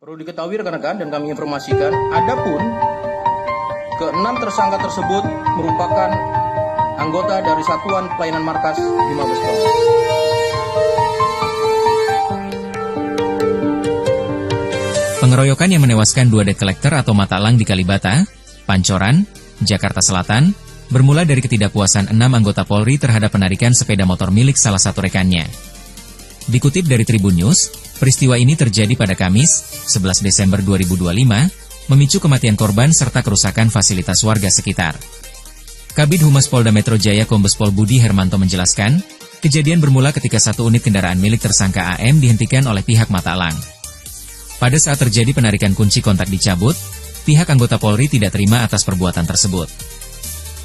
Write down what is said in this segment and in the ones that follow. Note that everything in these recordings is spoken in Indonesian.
Perlu diketahui rekan-rekan dan kami informasikan, adapun keenam tersangka tersebut merupakan anggota dari Satuan Pelayanan Markas di Mabes Polri. Pengeroyokan yang menewaskan 2 debt collector atau mata elang di Kalibata, Pancoran, Jakarta Selatan, bermula dari ketidakpuasan 6 anggota Polri terhadap penarikan sepeda motor milik salah satu rekannya. Dikutip dari Tribun News, peristiwa ini terjadi pada Kamis, 11 Desember 2025, memicu kematian korban serta kerusakan fasilitas warga sekitar. Kabid Humas Polda Metro Jaya Kombes Pol Budi Hermanto menjelaskan, kejadian bermula ketika satu unit kendaraan milik tersangka AM dihentikan oleh pihak mata elang. Pada saat terjadi penarikan kunci kontak dicabut, pihak anggota Polri tidak terima atas perbuatan tersebut.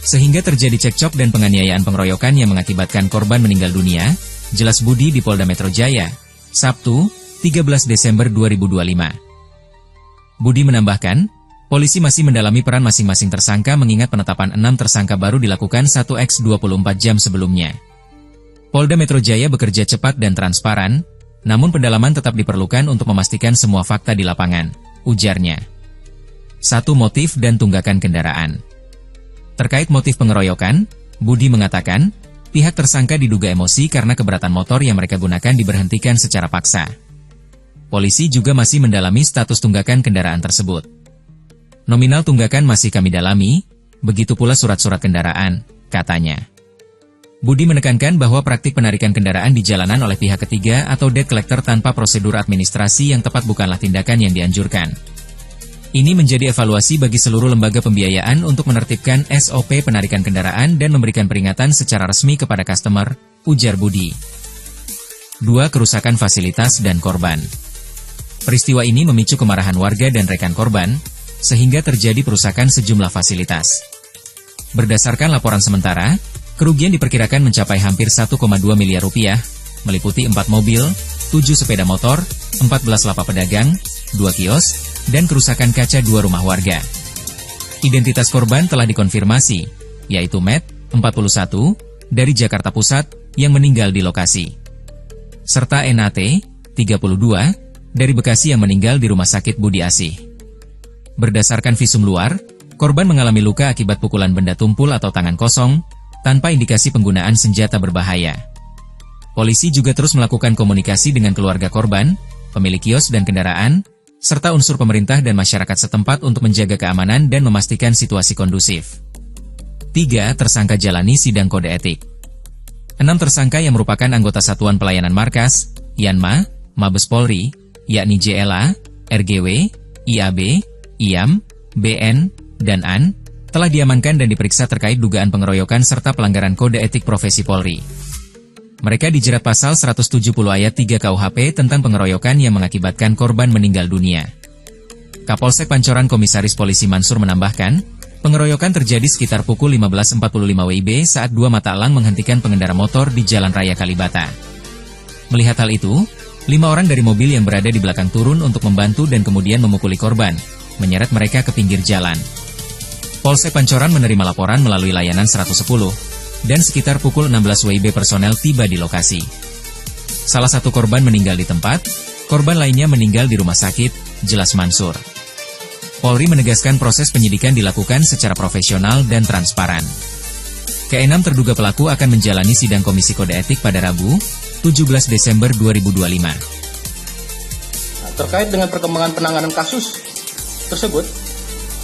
Sehingga terjadi cekcok dan penganiayaan pengeroyokan yang mengakibatkan korban meninggal dunia, jelas Budi di Polda Metro Jaya, Sabtu, 13 Desember 2025. Budi menambahkan, polisi masih mendalami peran masing-masing tersangka mengingat penetapan 6 tersangka baru dilakukan 1x 24 jam sebelumnya. Polda Metro Jaya bekerja cepat dan transparan, namun pendalaman tetap diperlukan untuk memastikan semua fakta di lapangan, ujarnya. 1. Motif dan tunggakan kendaraan. Terkait motif pengeroyokan, Budi mengatakan, pihak tersangka diduga emosi karena keberatan motor yang mereka gunakan diberhentikan secara paksa. Polisi juga masih mendalami status tunggakan kendaraan tersebut. Nominal tunggakan masih kami dalami, begitu pula surat-surat kendaraan, katanya. Budi menekankan bahwa praktik penarikan kendaraan di jalanan oleh pihak ketiga atau debt collector tanpa prosedur administrasi yang tepat bukanlah tindakan yang dianjurkan. Ini menjadi evaluasi bagi seluruh lembaga pembiayaan untuk menertibkan SOP penarikan kendaraan dan memberikan peringatan secara resmi kepada customer, ujar Budi. 2. Kerusakan fasilitas dan korban. Peristiwa ini memicu kemarahan warga dan rekan korban, sehingga terjadi perusakan sejumlah fasilitas. Berdasarkan laporan sementara, kerugian diperkirakan mencapai hampir 1,2 miliar rupiah, meliputi 4 mobil, 7 sepeda motor, 14 lapak pedagang, 2 kios, dan kerusakan kaca 2 rumah warga. Identitas korban telah dikonfirmasi, yaitu Matt, 41, dari Jakarta Pusat, yang meninggal di lokasi. Serta NAT, 32, dari Bekasi yang meninggal di Rumah Sakit Budi Asih. Berdasarkan visum luar, korban mengalami luka akibat pukulan benda tumpul atau tangan kosong, tanpa indikasi penggunaan senjata berbahaya. Polisi juga terus melakukan komunikasi dengan keluarga korban, pemilik kios dan kendaraan, serta unsur pemerintah dan masyarakat setempat untuk menjaga keamanan dan memastikan situasi kondusif. 3. Tersangka jalani sidang kode etik. 6 tersangka yang merupakan anggota Satuan Pelayanan Markas, Yanma, Mabes Polri, yakni JLA, RGW, IAB, IAM, BN, dan AN, telah diamankan dan diperiksa terkait dugaan pengeroyokan serta pelanggaran kode etik profesi Polri. Mereka dijerat pasal 170 ayat 3 KUHP tentang pengeroyokan yang mengakibatkan korban meninggal dunia. Kapolsek Pancoran Komisaris Polisi Mansur menambahkan, pengeroyokan terjadi sekitar pukul 15.45 WIB saat 2 mata elang menghentikan pengendara motor di Jalan Raya Kalibata. Melihat hal itu, 5 orang dari mobil yang berada di belakang turun untuk membantu dan kemudian memukuli korban, menyeret mereka ke pinggir jalan. Polsek Pancoran menerima laporan melalui layanan 110, dan sekitar pukul 16 WIB personel tiba di lokasi. Salah satu korban meninggal di tempat, korban lainnya meninggal di rumah sakit, jelas Mansur. Polri menegaskan proses penyidikan dilakukan secara profesional dan transparan. Keenam terduga pelaku akan menjalani sidang Komisi Kode Etik pada Rabu, 17 Desember 2025. Terkait dengan perkembangan penanganan kasus tersebut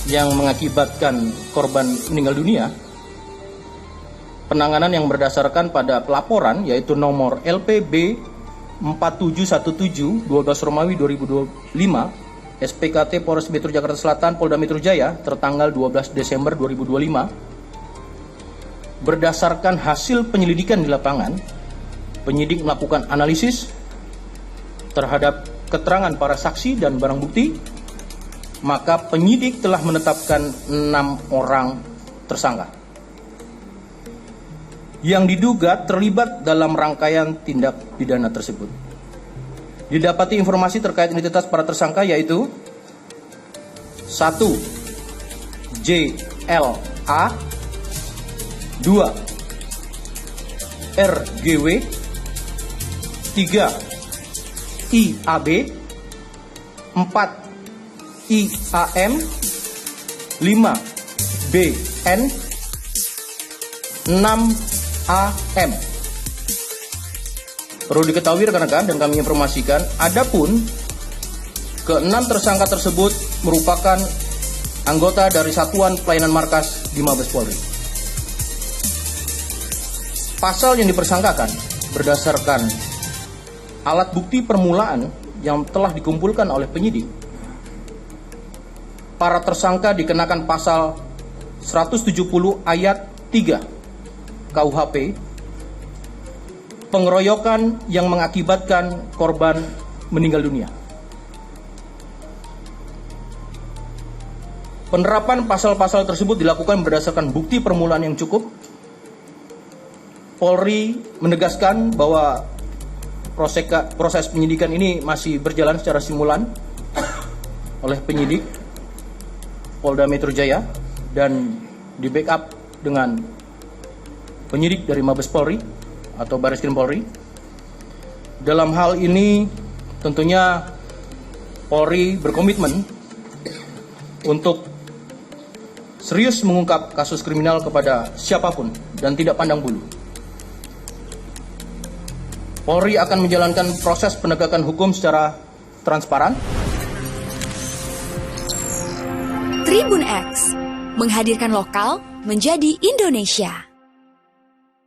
yang mengakibatkan korban meninggal dunia, penanganan yang berdasarkan pada pelaporan yaitu nomor LPB 4717 12 Romawi 2025 SPKT Polres Metro Jakarta Selatan Polda Metro Jaya tertanggal 12 Desember 2025. Berdasarkan hasil penyelidikan di lapangan, penyidik melakukan analisis terhadap keterangan para saksi dan barang bukti, maka penyidik telah menetapkan 6 orang tersangka yang diduga terlibat dalam rangkaian tindak pidana tersebut. Didapati informasi terkait identitas para tersangka yaitu 1. JLA, 2. RGW, 3. IAB, 4. IAM 5BN 6AM. Perlu diketahui rekan-rekan dan kami informasikan, adapun keenam tersangka tersebut merupakan anggota dari Satuan Pelayanan Markas di Mabes Polri. Pasal yang dipersangkakan berdasarkan alat bukti permulaan yang telah dikumpulkan oleh penyidik. Para tersangka dikenakan pasal 170 ayat 3 KUHP, pengeroyokan yang mengakibatkan korban meninggal dunia. Penerapan pasal-pasal tersebut dilakukan berdasarkan bukti permulaan yang cukup. Polri menegaskan bahwa proses penyidikan ini masih berjalan secara simulan oleh penyidik Polda Metro Jaya dan di backup dengan penyidik dari Mabes Polri atau Barreskrim Polri. Dalam hal ini tentunya Polri berkomitmen untuk serius mengungkap kasus kriminal kepada siapapun dan tidak pandang bulu. Polri akan menjalankan proses penegakan hukum secara transparan. Tribun X menghadirkan lokal menjadi Indonesia.